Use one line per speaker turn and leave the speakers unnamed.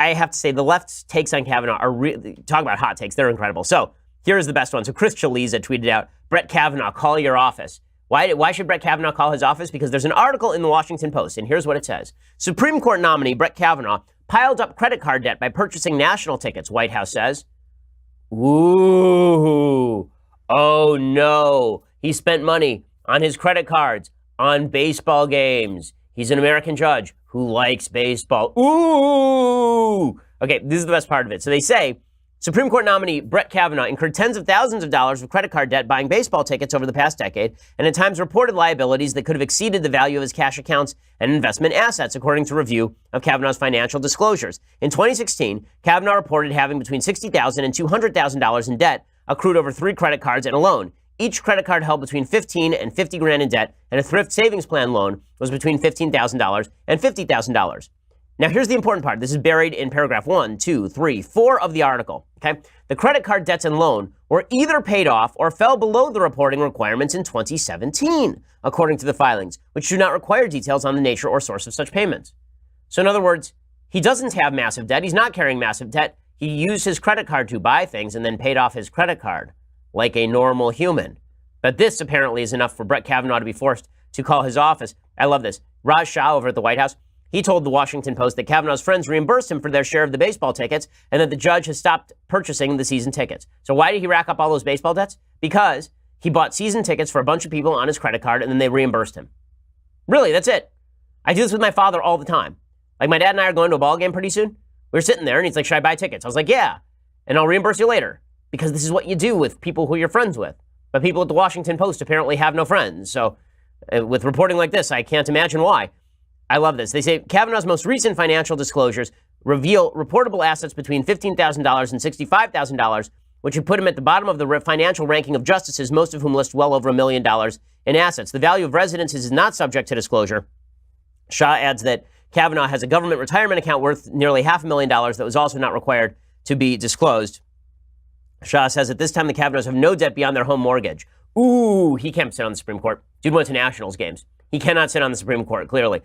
I have to say the left's takes on Kavanaugh are really, talk about hot takes. They're incredible. So here's the best one. So Chris Chaliza tweeted out, Brett Kavanaugh, call your office. Why should Brett Kavanaugh call his office? Because there's an article in the Washington Post, and here's what it says. Supreme Court nominee Brett Kavanaugh piled up credit card debt by purchasing national tickets, White House says. Ooh. Oh, no. He spent money on his credit cards on baseball games. He's an American judge who likes baseball. Ooh. Okay, this is the best part of it. So they say, Supreme Court nominee Brett Kavanaugh incurred tens of thousands of dollars of credit card debt buying baseball tickets over the past decade, and at times reported liabilities that could have exceeded the value of his cash accounts and investment assets, according to a review of Kavanaugh's financial disclosures. In 2016, Kavanaugh reported having between $60,000 and $200,000 in debt accrued over 3 credit cards and a loan. Each credit card held between $15,000 and $50,000 in debt, and a thrift savings plan loan was between $15,000 and $50,000. Now, here's the important part. This is buried in paragraph 1, 2, 3, 4 of the article. Okay, the credit card debts and loan were either paid off or fell below the reporting requirements in 2017, according to the filings, which do not require details on the nature or source of such payments. So, in other words, he doesn't have massive debt. He's not carrying massive debt. He used his credit card to buy things and then paid off his credit card like a normal human. But this apparently is enough for Brett Kavanaugh to be forced to call his office. I love this. Raj Shah over at the White House, he told the Washington Post that Kavanaugh's friends reimbursed him for their share of the baseball tickets and that the judge has stopped purchasing the season tickets. So why did he rack up all those baseball debts? Because he bought season tickets for a bunch of people on his credit card and then they reimbursed him. Really, that's it. I do this with my father all the time. Like my dad and I are going to a ball game pretty soon. We were sitting there and he's like, should I buy tickets? I was like, yeah, and I'll reimburse you later. Because this is what you do with people who you're friends with. But people at the Washington Post apparently have no friends. So with reporting like this, I can't imagine why. I love this. They say Kavanaugh's most recent financial disclosures reveal reportable assets between $15,000 and $65,000, which would put him at the bottom of the financial ranking of justices, most of whom list well over $1 million in assets. The value of residences is not subject to disclosure. Shah adds that Kavanaugh has a government retirement account worth nearly $500,000 that was also not required to be disclosed. Shah says at this time the Kavanaughs have no debt beyond their home mortgage. Ooh, he can't sit on the Supreme Court. Dude went to Nationals games. He cannot sit on the Supreme Court, clearly.